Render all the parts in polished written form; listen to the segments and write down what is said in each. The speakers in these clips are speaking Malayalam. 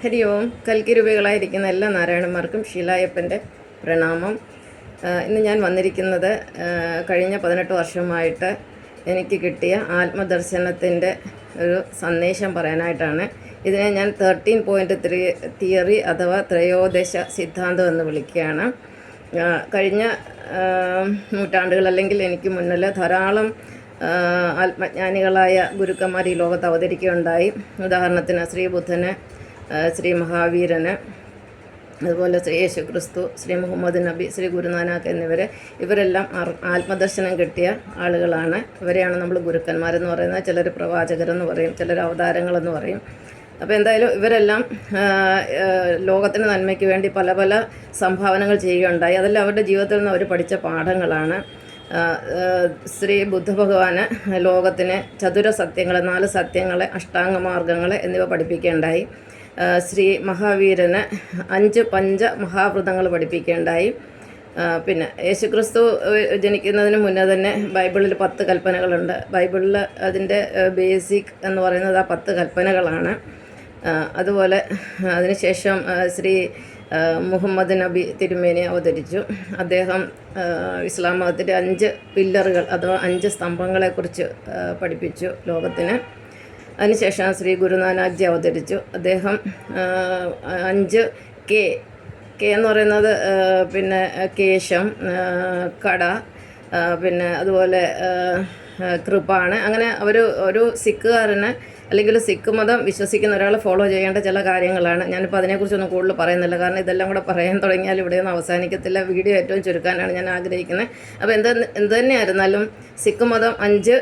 ഹരി ഓം. കൽക്കിരൂപികളായിരിക്കുന്ന എല്ലാ നാരായണന്മാർക്കും ഷീലായപ്പൻ്റെ പ്രണാമം. ഇന്ന് ഞാൻ വന്നിരിക്കുന്നത് കഴിഞ്ഞ 18 വർഷമായിട്ട് എനിക്ക് കിട്ടിയ ആത്മദർശനത്തിൻ്റെ ഒരു സന്ദേശം പറയാനായിട്ടാണ്. ഇതിനെ ഞാൻ 13.3 തിയറി അഥവാ ത്രയോദശ സിദ്ധാന്തം എന്ന് വിളിക്കുകയാണ്. കഴിഞ്ഞ നൂറ്റാണ്ടുകൾ അല്ലെങ്കിൽ എനിക്ക് മുന്നിൽ ധാരാളം ആത്മജ്ഞാനികളായ ഗുരുക്കന്മാർ ഈ ലോകത്ത് അവതരിക്കുകയുണ്ടായി. ഉദാഹരണത്തിന് ശ്രീ ബുദ്ധന്, ശ്രീ മഹാവീരന്, അതുപോലെ ശ്രീ യേശു ക്രിസ്തു, ശ്രീ മുഹമ്മദ് നബി, ശ്രീ ഗുരുനാനാക്ക് ഇവരെല്ലാം ആത്മദർശനം കിട്ടിയ ആളുകളാണ്. ഇവരെയാണ് നമ്മൾ ഗുരുക്കന്മാരെന്ന് പറയുന്നത്. ചിലർ പ്രവാചകരെന്ന് പറയും, ചിലർ അവതാരങ്ങളെന്ന് പറയും. അപ്പോൾ എന്തായാലും ഇവരെല്ലാം ലോകത്തിൻ്റെ നന്മയ്ക്ക് വേണ്ടി പല പല സംഭാവനകൾ ചെയ്യുകയുണ്ടായി. അതെല്ലാം അവരുടെ ജീവിതത്തിൽ നിന്ന് അവർ പഠിച്ച പാഠങ്ങളാണ്. ശ്രീ ബുദ്ധഭഗവാന് ലോകത്തിന് ചതുര സത്യങ്ങൾ, 4 സത്യങ്ങൾ, അഷ്ടാംഗമാർഗങ്ങൾ എന്നിവ പഠിപ്പിക്കുകയുണ്ടായി. ശ്രീ മഹാവീരന് 5 പഞ്ചമഹാവ്രതങ്ങൾ പഠിപ്പിക്കുകയുണ്ടായി. പിന്നെ യേശുക്രിസ്തു ജനിക്കുന്നതിന് മുന്നേ തന്നെ ബൈബിളിൽ 10 കൽപ്പനകളുണ്ട്. ബൈബിളിൽ അതിൻ്റെ ബേസിക് എന്ന് പറയുന്നത് ആ 10 കൽപ്പനകളാണ്. അതുപോലെ അതിനുശേഷം ശ്രീ മുഹമ്മദ് നബി തിരുമേനി അവതരിച്ചു. അദ്ദേഹം ഇസ്ലാം മതത്തിൻ്റെ 5 പില്ലറുകൾ അഥവാ 5 സ്തംഭങ്ങളെക്കുറിച്ച് പഠിപ്പിച്ചു ലോകത്തിന്. അതിനുശേഷം ശ്രീ ഗുരുനാനാക്ക് ജി അവതരിച്ചു. അദ്ദേഹം 5 കെ എന്ന് പറയുന്നത് പിന്നെ കേശം, കട, പിന്നെ അതുപോലെ കൃപാണ്. അങ്ങനെ ഒരു സിഖുകാരന് അല്ലെങ്കിൽ സിഖ് മതം വിശ്വസിക്കുന്ന ഒരാൾ ഫോളോ ചെയ്യേണ്ട ചില കാര്യങ്ങളാണ്. ഞാനിപ്പോൾ അതിനെക്കുറിച്ചൊന്നും കൂടുതൽ പറയുന്നില്ല, കാരണം ഇതെല്ലാം കൂടെ പറയാൻ തുടങ്ങിയാൽ ഇവിടെയൊന്നും അവസാനിക്കത്തില്ല. വീഡിയോ ഏറ്റവും ചുരുക്കാനാണ് ഞാൻ ആഗ്രഹിക്കുന്നത്. അപ്പോൾ എന്ത് തന്നെയായിരുന്നാലും സിഖ് മതം 5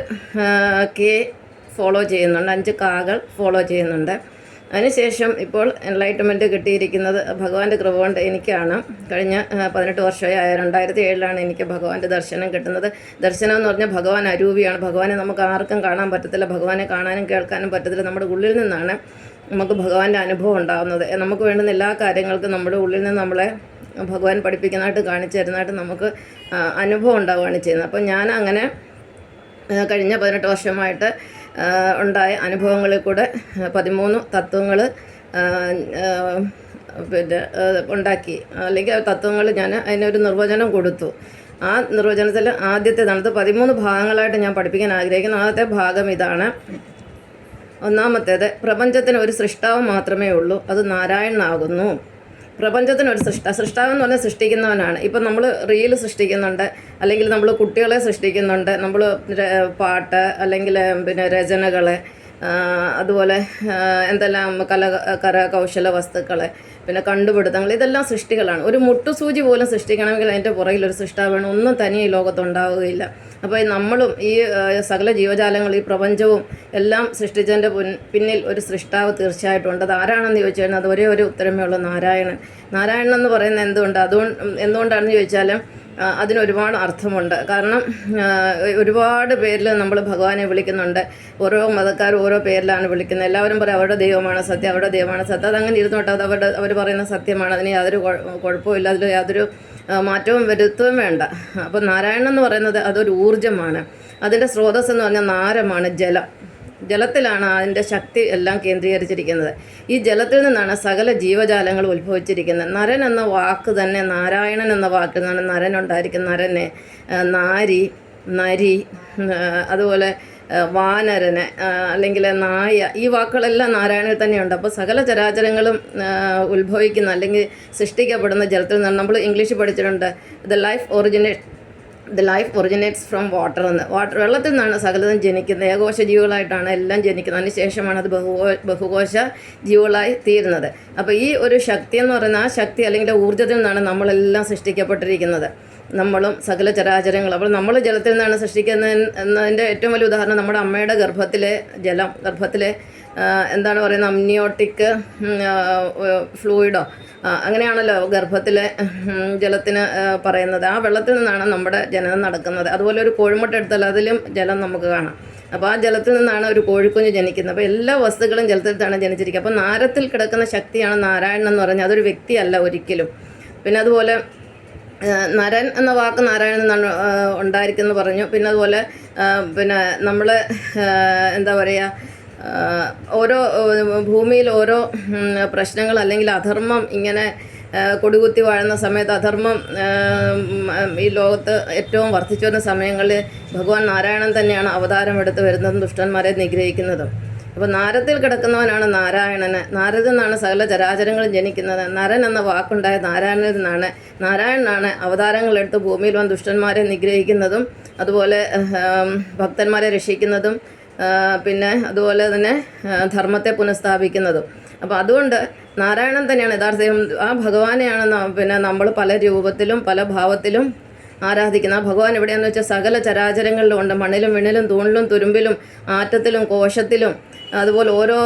കെ ഫോളോ ചെയ്യുന്നുണ്ട്, 5 കാകൾ ഫോളോ ചെയ്യുന്നുണ്ട്. അതിനുശേഷം ഇപ്പോൾ എൻലൈറ്റ്മെൻറ്റ് കിട്ടിയിരിക്കുന്നത് ഭഗവാന്റെ കൃപ കൊണ്ട് എനിക്കാണ്. കഴിഞ്ഞ 18 വർഷമായ 2007 എനിക്ക് ഭഗവാന്റെ ദർശനം കിട്ടുന്നത്. ദർശനം എന്ന് പറഞ്ഞാൽ ഭഗവാൻ അരൂപിയാണ്. ഭഗവാനെ നമുക്ക് ആർക്കും കാണാൻ പറ്റത്തില്ല, ഭഗവാനെ കാണാനും കേൾക്കാനും പറ്റത്തില്ല. നമ്മുടെ ഉള്ളിൽ നിന്നാണ് നമുക്ക് ഭഗവാന്റെ അനുഭവം ഉണ്ടാകുന്നത്. നമുക്ക് വേണ്ടുന്ന എല്ലാ കാര്യങ്ങൾക്കും നമ്മുടെ ഉള്ളിൽ നിന്ന് നമ്മളെ ഭഗവാൻ പഠിപ്പിക്കുന്നതായിട്ട് കാണിച്ചു തരുന്നതായിട്ട് നമുക്ക് അനുഭവം ഉണ്ടാവുകയാണ് ചെയ്യുന്നത്. അപ്പോൾ ഞാൻ അങ്ങനെ കഴിഞ്ഞ 18 വർഷമായിട്ട് ഉണ്ടായ അനുഭവങ്ങളിൽ കൂടെ 13 തത്വങ്ങൾ പിന്നെ ഉണ്ടാക്കി, അല്ലെങ്കിൽ ആ തത്വങ്ങൾ ഞാൻ അതിനൊരു നിർവചനം കൊടുത്തു. ആ നിർവചനത്തിൽ ആദ്യത്തേതാണ്, 13 ഭാഗങ്ങളായിട്ട് ഞാൻ പഠിപ്പിക്കാൻ ആഗ്രഹിക്കുന്നു. ആദ്യത്തെ ഭാഗം ഇതാണ്. ഒന്നാമത്തേത്, പ്രപഞ്ചത്തിന് ഒരു സൃഷ്ടാവ് മാത്രമേ ഉള്ളൂ, അത് നാരായണനാകുന്നു. പ്രപഞ്ചത്തിനൊരു സൃഷ്ടാവെന്ന് പറഞ്ഞാൽ സൃഷ്ടിക്കുന്നവനാണ്. ഇപ്പം നമ്മൾ റീൽ സൃഷ്ടിക്കുന്നുണ്ട്, അല്ലെങ്കിൽ നമ്മൾ കുട്ടികളെ സൃഷ്ടിക്കുന്നുണ്ട്, നമ്മൾ പാട്ട് അല്ലെങ്കിൽ പിന്നെ രചനകൾ, അതുപോലെ എന്തെല്ലാം കരകൗശല വസ്തുക്കൾ, പിന്നെ കണ്ടുപിടുത്തങ്ങൾ, ഇതെല്ലാം സൃഷ്ടികളാണ്. ഒരു മുട്ടുസൂചി പോലും സൃഷ്ടിക്കണമെങ്കിൽ അതിൻ്റെ പുറകിൽ ഒരു സൃഷ്ടാവ് വേണം. ഒന്നും തനിയെ ഈ ലോകത്തുണ്ടാവുകയില്ല. അപ്പോൾ നമ്മളും ഈ സകല ജീവജാലങ്ങൾ, ഈ പ്രപഞ്ചവും എല്ലാം സൃഷ്ടിച്ചതിൻ്റെ പിന്നിൽ ഒരു സൃഷ്ടാവ് തീർച്ചയായിട്ടും ഉണ്ട്. അത് ആരാണെന്ന് ചോദിച്ചു കഴിഞ്ഞാൽ അത് ഒരേ ഒരു ഉത്തരമേ ഉള്ളൂ, നാരായണൻ. നാരായണൻ എന്ന് പറയുന്നത് എന്തുകൊണ്ടാണെന്ന് ചോദിച്ചാൽ അതിനൊരുപാട് അർത്ഥമുണ്ട്. കാരണം ഒരുപാട് പേരിൽ നമ്മൾ ഭഗവാനെ വിളിക്കുന്നുണ്ട്. ഓരോ മതക്കാരും ഓരോ പേരിലാണ് വിളിക്കുന്നത്. എല്ലാവരും പറയും അവരുടെ ദൈവമാണ് സത്യം, അവരുടെ ദൈവമാണ് സത്യം. അതങ്ങനെ ഇരുന്നോട്ടെ, അത് അവർ പറയുന്ന സത്യമാണ്. അതിന് യാതൊരു കുഴപ്പമില്ല, അതിൽ യാതൊരു മാറ്റവും വരുത്തുകയും വേണ്ട. അപ്പോൾ നാരായണൻ എന്ന് പറയുന്നത് അതൊരു ഊർജ്ജമാണ്. അതിൻ്റെ സ്രോതസ്സ് എന്ന് പറഞ്ഞാൽ നാരമാണ്, ജലത്തിലാണ് അതിൻ്റെ ശക്തി എല്ലാം കേന്ദ്രീകരിച്ചിരിക്കുന്നത്. ഈ ജലത്തിൽ നിന്നാണ് സകല ജീവജാലങ്ങൾ ഉത്ഭവിച്ചിരിക്കുന്നത്. നരൻ എന്ന വാക്ക് തന്നെ നാരായണൻ എന്ന വാക്കിൽ നിന്നാണ് നരൻ ഉണ്ടായിരിക്കുന്നത്. നരനെ, നാരി, നരി, അതുപോലെ വാനരന് അല്ലെങ്കിൽ നായ, ഈ വാക്കുകളെല്ലാം നാരായണനിൽ തന്നെയുണ്ട്. അപ്പോൾ സകല ചരാചരങ്ങളും ഉത്ഭവിക്കുന്ന അല്ലെങ്കിൽ സൃഷ്ടിക്കപ്പെടുന്ന ജലത്തിൽ നിന്നാണ്. നമ്മൾ ഇംഗ്ലീഷിൽ പഠിച്ചിട്ടുണ്ട്, the life originates from water എന്ന്. വെള്ളത്തിൽ നിന്നാണ് സകലതും ജനിക്കുന്നത്. ഏകകോശ ജീവികളായിട്ടാണ് എല്ലാം ജനിക്കുന്നത്. അതിന് ശേഷമാണ് അത് ബഹുകോശ ജീവികളായി തീരുന്നത്. അപ്പോൾ ഈ ഒരു ശക്തി എന്ന് പറയുന്ന ആ ശക്തി അല്ലെങ്കിൽ ഊർജ്ജത്തിൽ നിന്നാണ് നമ്മളെല്ലാം സൃഷ്ടിക്കപ്പെട്ടിരിക്കുന്നത്, നമ്മളും സകല ചരാചരങ്ങളും. അപ്പോൾ നമ്മൾ ജലത്തിൽ നിന്നാണ് എന്നതിൻ്റെ ഏറ്റവും വലിയ ഉദാഹരണം നമ്മുടെ അമ്മയുടെ ഗർഭത്തിലെ എന്താണ് പറയുന്നത്, അമ്നിയോട്ടിക് ഫ്ലൂയിഡോ, അങ്ങനെയാണല്ലോ ഗർഭത്തിലെ ജലത്തിന് പറയുന്നത്. ആ വെള്ളത്തിൽ നിന്നാണ് നമ്മുടെ ജനനം നടക്കുന്നത്. അതുപോലെ ഒരു കോഴിമുട്ട എടുത്താൽ അതിലും ജലം നമുക്ക് കാണാം. അപ്പോൾ ആ ജലത്തിൽ നിന്നാണ് ഒരു കോഴിക്കുഞ്ഞ് ജനിക്കുന്നത്. അപ്പോൾ എല്ലാ വസ്തുക്കളും ജലത്തിലാണ് ജനിച്ചിരിക്കുക. അപ്പോൾ നാരത്തിൽ കിടക്കുന്ന ശക്തിയാണ് നാരായണൻ എന്ന് പറഞ്ഞാൽ അതൊരു വ്യക്തിയല്ല ഒരിക്കലും. പിന്നെ അതുപോലെ നരൻ എന്ന വാക്ക് നാരായണൻ എന്നാണ് ഉണ്ടായിരിക്കുമെന്ന് പറഞ്ഞു. പിന്നെ അതുപോലെ പിന്നെ നമ്മൾ എന്താ പറയുക, ഓരോ ഭൂമിയിൽ ഓരോ പ്രശ്നങ്ങൾ അല്ലെങ്കിൽ അധർമ്മം ഇങ്ങനെ കൊടികുത്തി വാഴുന്ന സമയത്ത് അധർമ്മം ഈ ലോകത്ത് ഏറ്റവും വർദ്ധിച്ചു വരുന്ന സമയങ്ങളിൽ ഭഗവാൻ നാരായണൻ തന്നെയാണ് അവതാരമെടുത്ത് വരുന്നതും ദുഷ്ടന്മാരെ നിഗ്രഹിക്കുന്നതും. അപ്പോൾ നാരത്തിൽ കിടക്കുന്നവനാണ് നാരായണന്. നാരദിൽ നിന്നാണ് സകല ചരാചരങ്ങളും ജനിക്കുന്നത്. നരൻ എന്ന വാക്കുണ്ടായ നാരായണനിൽ നിന്നാണ്. നാരായണനാണ് അവതാരങ്ങളെടുത്ത് ഭൂമിയിൽ വന്ന് ദുഷ്ടന്മാരെ നിഗ്രഹിക്കുന്നതും അതുപോലെ ഭക്തന്മാരെ രക്ഷിക്കുന്നതും പിന്നെ അതുപോലെ തന്നെ ധർമ്മത്തെ പുനഃസ്ഥാപിക്കുന്നതും. അപ്പോൾ അതുകൊണ്ട് നാരായണൻ തന്നെയാണ് യഥാർത്ഥം. ആ ഭഗവാനെയാണ് നമ്മൾ പല രൂപത്തിലും പല ഭാവത്തിലും ആരാധിക്കുന്നത്. ആ ഭഗവാൻ എവിടെയാണെന്ന് വെച്ചാൽ സകല ചരാചരങ്ങളിലും ഉണ്ട്. മണ്ണിലും വിണ്ണിലും തൂണിലും തുരുമ്പിലും ആറ്റത്തിലും കോശത്തിലും അതുപോലെ ഓരോ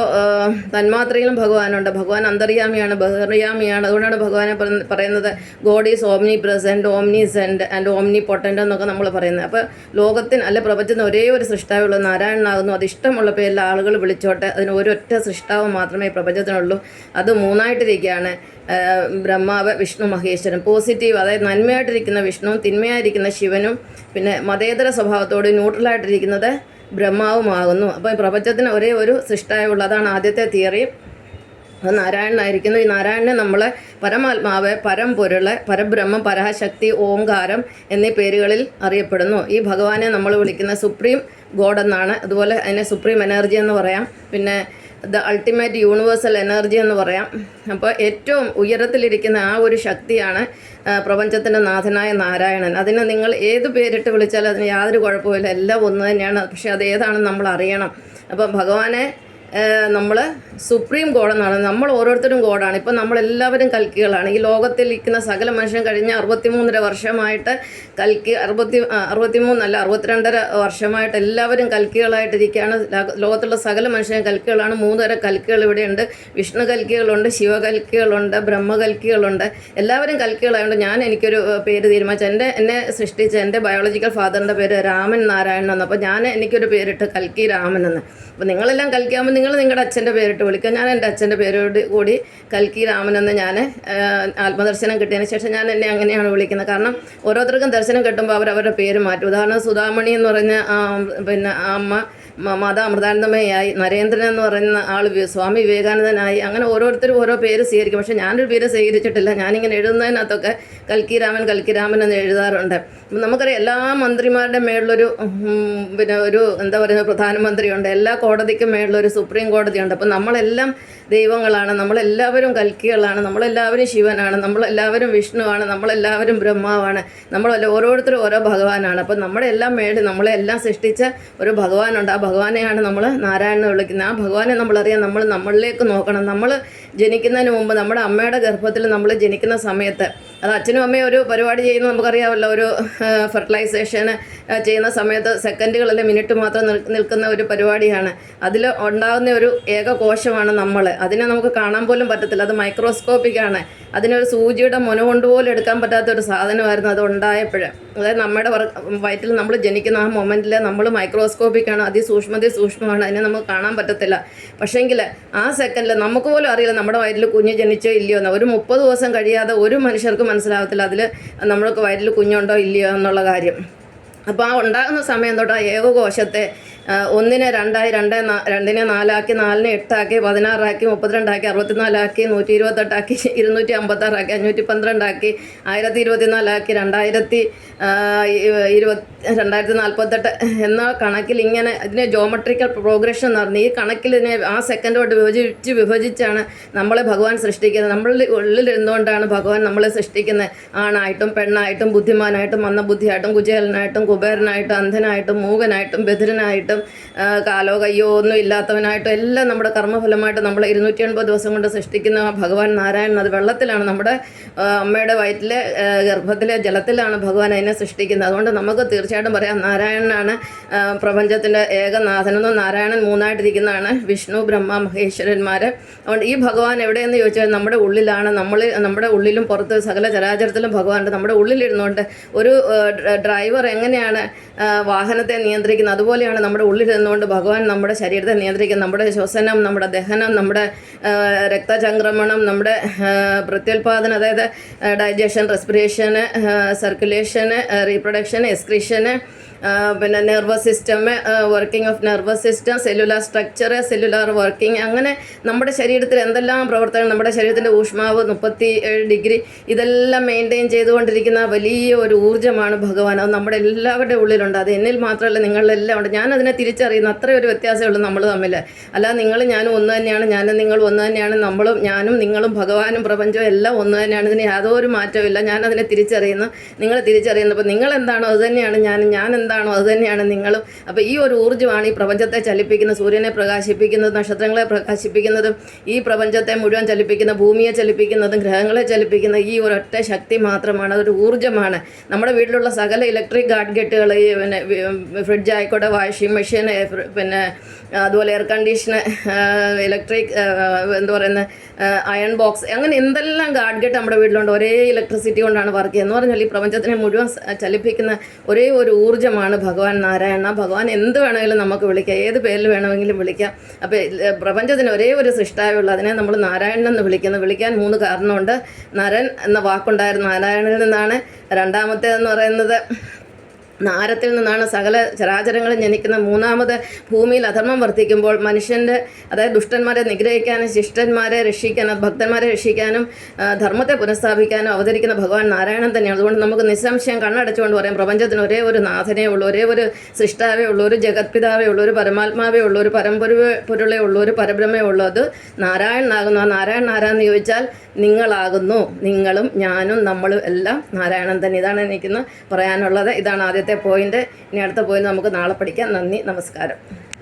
തന്മാത്രയിലും ഭഗവാനുണ്ട്. ഭഗവാൻ അന്തര്യാമിയാണ്, ബഹിർയാമിയാണ്. അതുകൊണ്ടാണ് ഭഗവാനെ പറയുന്നത് God is omnipresent, omniscient and omnipotent എന്നൊക്കെ നമ്മൾ പറയുന്നത്. അപ്പോൾ ലോകത്തിന് അല്ലെ പ്രപഞ്ചത്തിന് ഒരേ ഒരു സൃഷ്ടാവുള്ളൂ, നാരായണനാകുന്നു. അത് ഇഷ്ടമുള്ള പേരിൽ ആളുകൾ വിളിച്ചോട്ടെ. അതിന് ഒരൊറ്റ സൃഷ്ടാവ് മാത്രമേ ഈ പ്രപഞ്ചത്തിനുള്ളൂ. അത് മൂന്നായിട്ടിരിക്കുകയാണ്, ബ്രഹ്മാവ്, വിഷ്ണു, മഹേശ്വരൻ. പോസിറ്റീവ് അതായത് നന്മയായിട്ടിരിക്കുന്ന വിഷ്ണുവും തിന്മയായിരിക്കുന്ന ശിവനും പിന്നെ മതേതര സ്വഭാവത്തോട് ന്യൂട്രലായിട്ടിരിക്കുന്നത് ബ്രഹ്മാവുമാകുന്നു. അപ്പോൾ പ്രപഞ്ചത്തിന് ഒരേ ഒരു സൃഷ്ടാവുള്ളൂ. അതാണ് ആദ്യത്തെ തിയറി. അത് നാരായണനായിരിക്കുന്നു. ഈ നാരായണനെ നമ്മൾ പരമാത്മാവ്, പരംപൊരുള്, പരബ്രഹ്മം, പരാശക്തി, ഓംകാരം എന്നീ പേരുകളിൽ അറിയപ്പെടുന്നു. ഈ ഭഗവാനെ നമ്മൾ വിളിക്കുന്ന സുപ്രീം ഗോഡ് എന്നാണ്. അതുപോലെ അതിനെ സുപ്രീം എനർജി എന്ന് പറയാം. പിന്നെ ദ അൾട്ടിമേറ്റ് യൂണിവേഴ്സൽ എനർജി എന്ന് പറയാം. അപ്പോൾ ഏറ്റവും ഉയരത്തിലിരിക്കുന്ന ആ ഒരു ശക്തിയാണ് പ്രപഞ്ചത്തിൻ്റെ നാഥനായ നാരായണൻ. അതിന് നിങ്ങൾ ഏത് പേരിട്ട് വിളിച്ചാലും അതിന് യാതൊരു കുഴപ്പമില്ല, എല്ലാം ഒന്ന് തന്നെയാണ്. പക്ഷേ അത് ഏതാണെന്ന് നമ്മൾ അറിയണം. അപ്പം ഭഗവാനെ നമ്മൾ സുപ്രീം ഗോഡെന്നാണ്. നമ്മൾ ഓരോരുത്തരും ഗോഡാണ്. ഇപ്പം നമ്മളെല്ലാവരും കൽക്കികളാണ്. ഈ ലോകത്തിലിരിക്കുന്ന സകല മനുഷ്യൻ കഴിഞ്ഞ 63.5 വർഷമായിട്ട് കൽക്കി 62 വർഷമായിട്ട് എല്ലാവരും കൽക്കികളായിട്ടിരിക്കുകയാണ്. ലോകത്തുള്ള സകല മനുഷ്യരും കൽക്കികളാണ്. 3 തരം കൽക്കികൾ ഇവിടെയുണ്ട്. വിഷ്ണു കൽക്കികളുണ്ട്, ശിവകൽക്കികളുണ്ട്, ബ്രഹ്മകൽക്കികളുണ്ട്. എല്ലാവരും കൽക്കികളായതുകൊണ്ട് ഞാൻ എനിക്കൊരു പേര് തീരുമാനിച്ചു. എന്നെ സൃഷ്ടിച്ച എൻ്റെ ബയോളജിക്കൽ ഫാദറിൻ്റെ പേര് രാമൻ നാരായണൻ എന്ന്. അപ്പോൾ എനിക്കൊരു പേരിട്ട് കൽക്കി രാമൻ എന്ന്. അപ്പോൾ നിങ്ങളെല്ലാം കൽക്കിയാകുമ്പോൾ നിങ്ങൾ നിങ്ങളുടെ അച്ഛൻ്റെ പേരിട്ട് വിളിക്കുക. ഞാൻ എൻ്റെ അച്ഛൻ്റെ പേരോട് കൂടി കൽക്കി രാമനെന്ന് ഞാൻ ആത്മദർശനം കിട്ടിയതിന് ശേഷം ഞാൻ എന്നെ അങ്ങനെയാണ് വിളിക്കുന്നത്. കാരണം ഓരോരുത്തർക്കും ദർശനം കിട്ടുമ്പോൾ അവരവരുടെ പേര് മാറ്റും. ഉദാഹരണം സുധാമണി എന്ന് പറഞ്ഞ പിന്നെ അമ്മ മാതാ അമൃതാനന്ദമയായി, നരേന്ദ്രൻ എന്ന് പറയുന്ന ആൾ സ്വാമി വിവേകാനന്ദനായി. അങ്ങനെ ഓരോരുത്തരും ഓരോ പേര് സ്വീകരിക്കും. പക്ഷേ ഞാനൊരു പേര് സ്വീകരിച്ചിട്ടില്ല. ഞാനിങ്ങനെ എഴുതുന്നതിനകത്തൊക്കെ കൽക്കിരാമൻ എന്ന് എഴുതാറുണ്ട്. നമുക്കറിയാം എല്ലാ മന്ത്രിമാരുടെ മേളിലൊരു പിന്നെ ഒരു എന്താ പറയുക പ്രധാനമന്ത്രിയുണ്ട്. എല്ലാ കോടതിക്കും മേളിലൊരു സുപ്രീം കോടതിയുണ്ട്. അപ്പം നമ്മളെല്ലാം ദൈവങ്ങളാണ്, നമ്മളെല്ലാവരും കൽക്കികളാണ്, നമ്മളെല്ലാവരും ശിവനാണ്, നമ്മളെല്ലാവരും വിഷ്ണുവാണ്, നമ്മളെല്ലാവരും ബ്രഹ്മാവാണ്, ഓരോരുത്തരും ഓരോ ഭഗവാനാണ്. അപ്പം നമ്മുടെ എല്ലാം മേളിൽ നമ്മളെല്ലാം സൃഷ്ടിച്ച ഒരു ഭഗവാനുണ്ട്. ആ ഭഗവാനെയാണ് നമ്മൾ നാരായണനെ വിളിക്കുന്നത്. ആ ഭഗവാനെ നമ്മളറിയാം. നമ്മൾ നമ്മളിലേക്ക് നോക്കണം. നമ്മൾ ജനിക്കുന്നതിന് മുമ്പ് നമ്മുടെ അമ്മയുടെ ഗർഭത്തിൽ നമ്മൾ ജനിക്കുന്ന സമയത്ത് അത് അച്ഛനും അമ്മയും ഒരു പരിപാടി ചെയ്യുന്നത് നമുക്കറിയാമല്ലോ. ഒരു ഫെർട്ടിലൈസേഷൻ ചെയ്യുന്ന സമയത്ത് സെക്കൻഡുകൾ അല്ലെങ്കിൽ മിനിറ്റ് മാത്രം നിൽക്കുന്ന ഒരു പരിപാടിയാണ്. അതിൽ ഉണ്ടാകുന്ന ഒരു ഏക കോശമാണ് നമ്മൾ. അതിനെ നമുക്ക് കാണാൻ പോലും പറ്റത്തില്ല. അത് മൈക്രോസ്കോപ്പിക്കാണ്. അതിനൊരു സൂചിയുടെ മുന കൊണ്ടുപോലും എടുക്കാൻ പറ്റാത്തൊരു സാധനമായിരുന്നു അത് ഉണ്ടായപ്പോൾ. അതായത് നമ്മുടെ വയറ്റിൽ നമ്മൾ ജനിക്കുന്ന ആ മൊമെൻറ്റിൽ നമ്മൾ മൈക്രോസ്കോപ്പിക്കാണ്, അതിസൂക്ഷ്മമാണ്. അതിനെ നമുക്ക് കാണാൻ പറ്റത്തില്ല. പക്ഷേങ്കിൽ ആ സെക്കൻഡിൽ നമുക്ക് പോലും അറിയില്ല നമ്മുടെ വയറ്റിൽ കുഞ്ഞ് ജനിച്ചോ ഇല്ലയോ എന്ന്. ഒരു 30 ദിവസം കഴിയാതെ ഒരു മനുഷ്യർക്കും മനസ്സിലാവത്തില്ല അതിൽ നമ്മൾക്ക് വയറ്റിൽ കുഞ്ഞുണ്ടോ ഇല്ലയോ എന്നുള്ള കാര്യം. അപ്പോൾ ആ ഉണ്ടാകുന്ന സമയം തൊട്ട് ആ ഏകകോശത്തെ 1-നെ 2ആയി, 2-നെ 4ആക്കി, 4-നെ 8ആക്കി, 16ആക്കി, 32ആക്കി, 64ആക്കി, 128ആക്കി, 256ആക്കി, 512ആക്കി, 1024ആക്കി, 2048 എന്ന കണക്കിൽ ഇങ്ങനെ ഇതിനെ ജോമെട്രിക്കൽ പ്രോഗ്രഷൻ എന്ന് പറഞ്ഞു. ഈ കണക്കിൽ ഇതിനെ ആ സെക്കൻഡോട്ട് വിഭജിച്ചാണ് നമ്മളെ ഭഗവാൻ സൃഷ്ടിക്കുന്നത്. നമ്മളുടെ ഉള്ളിലിരുന്നുകൊണ്ടാണ് ഭഗവാൻ നമ്മളെ സൃഷ്ടിക്കുന്നത്. ആണായിട്ടും പെണ്ണായിട്ടും ബുദ്ധിമാനായിട്ടും മന്ദബുദ്ധിയായിട്ടും കുചേലനായിട്ടും കുബേരനായിട്ടും അന്ധനായിട്ടും മൂകനായിട്ടും ബധിരനായിട്ടും കാലോ കയ്യോ ഒന്നും ഇല്ലാത്തവനായിട്ടും എല്ലാം നമ്മുടെ കർമ്മഫലമായിട്ട് നമ്മളെ 280 ദിവസം കൊണ്ട് സൃഷ്ടിക്കുന്ന ഭഗവാൻ നാരായണൻ. അത് വെള്ളത്തിലാണ്, നമ്മുടെ അമ്മയുടെ വയറ്റിലെ ഗർഭത്തിലെ ജലത്തിലാണ് ഭഗവാൻ അതിനെ സൃഷ്ടിക്കുന്നത്. അതുകൊണ്ട് നമുക്ക് തീർച്ചയായിട്ടും പറയാം നാരായണനാണ് പ്രപഞ്ചത്തിൻ്റെ ഏകനാഥനെന്നും. നാരായണൻ 3ആയിട്ടിരിക്കുന്നതാണ് വിഷ്ണു, ബ്രഹ്മ, മഹേശ്വരന്മാർ. അതുകൊണ്ട് ഈ ഭഗവാൻ എവിടെയെന്ന് ചോദിച്ചാൽ നമ്മുടെ ഉള്ളിലാണ്. നമ്മുടെ ഉള്ളിലും പുറത്ത് സകല ചരാചരത്തിലും ഭഗവാനുണ്ട്. നമ്മുടെ ഉള്ളിലിരുന്നുകൊണ്ട് ഒരു ഡ്രൈവർ എങ്ങനെയാണ് വാഹനത്തെ നിയന്ത്രിക്കുന്നത്, അതുപോലെയാണ് നമ്മുടെ ഉള്ളിൽ നിന്നുകൊണ്ട് ഭഗവാൻ നമ്മുടെ ശരീരത്തെ നിയന്ത്രിക്കുന്നത്. നമ്മുടെ ശ്വസനം, നമ്മുടെ ദഹനം, നമ്മുടെ രക്തചംക്രമണം, നമ്മുടെ പ്രത്യുൽപാദനം, അതായത് ഡൈജഷൻ, റെസ്പിറേഷന്, സർക്കുലേഷന്, റീപ്രൊഡക്ഷന്, എക്സ്ക്രീഷന്, പിന്നെ nervous system, working of nervous system, cellular structure, cellular working, അങ്ങനെ നമ്മുടെ ശരീരത്തിൽ എന്തെല്ലാം പ്രവർത്തനം, നമ്മുടെ ശരീരത്തിൻ്റെ ഊഷ്മാവ് 37 ഡിഗ്രി ഇതെല്ലാം മെയിൻറ്റെയിൻ ചെയ്തുകൊണ്ടിരിക്കുന്ന വലിയ ഒരു ഊർജ്ജമാണ് ഭഗവാൻ. അത് നമ്മുടെ എല്ലാവരുടെ ഉള്ളിലുണ്ട്. അത് എന്നിൽ മാത്രമല്ല നിങ്ങളിലെല്ലാം ഉണ്ട്. ഞാനതിനെ തിരിച്ചറിയുന്നു. അത്രയൊരു വ്യത്യാസമേ ഉള്ളൂ നമ്മൾ തമ്മിൽ. അല്ലാതെ നിങ്ങൾ ഞാനും ഒന്ന് തന്നെയാണ്, ഞാനും നിങ്ങളും ഒന്ന് തന്നെയാണ്, നമ്മളും ഞാനും നിങ്ങളും ഭഗവാനും പ്രപഞ്ചവും എല്ലാം ഒന്ന് തന്നെയാണ്. ഇതിന് യാതൊരു മാറ്റവും ഇല്ല. ഞാനതിനെ തിരിച്ചറിയുന്നു, നിങ്ങൾ തിരിച്ചറിയുന്നു. അപ്പോൾ നിങ്ങൾ എന്താണോ അത് തന്നെയാണ് ഞാനും, ഞാൻ എന്താണോ അത് തന്നെയാണ് നിങ്ങളും. അപ്പോൾ ഈ ഒരു ഊർജ്ജമാണ് ഈ പ്രപഞ്ചത്തെ ചലിപ്പിക്കുന്നത്, സൂര്യനെ പ്രകാശിപ്പിക്കുന്നത്, നക്ഷത്രങ്ങളെ പ്രകാശിപ്പിക്കുന്നതും, ഈ പ്രപഞ്ചത്തെ മുഴുവൻ ചലിപ്പിക്കുന്ന, ഭൂമിയെ ചലിപ്പിക്കുന്നതും, ഗ്രഹങ്ങളെ ചലിപ്പിക്കുന്ന ഈ ഒരൊറ്റ ശക്തി മാത്രമാണ്. അതൊരു ഊർജ്ജമാണ്. നമ്മുടെ വീട്ടിലുള്ള സകല ഇലക്ട്രിക് ഗാഡ്ഗറ്റുകൾ, ഈ പിന്നെ ഫ്രിഡ്ജ് ആയിക്കോട്ടെ, വാഷിംഗ് മെഷീൻ, പിന്നെ അതുപോലെ എയർ കണ്ടീഷണർ, ഇലക്ട്രിക് എന്താ പറയുന്നത്, അയൺ ബോക്സ്, അങ്ങനെ എന്തെല്ലാം ഗാഡ്ഗറ്റ് നമ്മുടെ വീട്ടിലുണ്ട്. ഒരേ ഇലക്ട്രിസിറ്റി കൊണ്ടാണ് വർക്ക് ചെയ്യുന്നത്. എന്ന് പറഞ്ഞാൽ ഈ പ്രപഞ്ചത്തിനെ മുഴുവൻ ചലിപ്പിക്കുന്ന ഒരേ ഒരു ഊർജ്ജമാണ് ഭഗവാൻ നാരായണ. ഭഗവാൻ എന്ത് വേണമെങ്കിലും നമുക്ക് വിളിക്കാം, ഏത് പേരിൽ വേണമെങ്കിലും വിളിക്കാം. അപ്പോൾ പ്രപഞ്ചത്തിന് ഒരേ ഒരു സൃഷ്ടാവുള്ളൂ, അതിനെ നമ്മൾ നാരായണൻ എന്ന് വിളിക്കുന്നു. വിളിക്കാൻ 3 കാരണമുണ്ട്. നരൻ എന്ന വാക്കുണ്ടായിരുന്നു, നാരായണനിൽ നിന്നാണ്. രണ്ടാമത്തേതെന്ന് പറയുന്നത് നാരത്തിൽ നിന്നാണ് സകല ചരാചരങ്ങളും ജനിക്കുന്ന. മൂന്നാമത് ഭൂമിയിൽ അധർമ്മം വർദ്ധിക്കുമ്പോൾ മനുഷ്യൻ്റെ, അതായത് ദുഷ്ടന്മാരെ നിഗ്രഹിക്കാനും ശിഷ്ടന്മാരെ രക്ഷിക്കാനും ഭക്തന്മാരെ രക്ഷിക്കാനും ധർമ്മത്തെ പുനഃസ്ഥാപിക്കാനും അവതരിക്കുന്ന ഭഗവാൻ നാരായണൻ തന്നെയാണ്. അതുകൊണ്ട് നമുക്ക് നിസ്സംശയം കണ്ണടച്ചുകൊണ്ട് പറയാം, പ്രപഞ്ചത്തിന് ഒരേ ഒരു നാഥനേ ഉള്ളൂ, ഒരേ ഒരു സൃഷ്ടാവേ ഉള്ളൂ, ഒരു ജഗത്പിതാവേ ഉള്ളൂ, ഒരു പരമാത്മാവേ ഉള്ളൂ, ഒരു പൊരുളേ ഉള്ളൂ, ഒരു പരബ്രഹ്മേ ഉള്ളൂ. അത് നാരായണനാകുന്നു. ആ നാരായണൻ ആരാന്ന് ചോദിച്ചാൽ നിങ്ങളാകുന്നു. നിങ്ങളും ഞാനും നമ്മളും എല്ലാം നാരായണൻ തന്നെ. ഇതാണ് എനിക്കിന്ന് പറയാനുള്ളത്. ഇതാണ് ആദ്യത്തെ പോയിന്റ്. ഇനി അടുത്ത പോയിന്റ് നമുക്ക് നാളെ പഠിക്കാം. നന്ദി, നമസ്കാരം.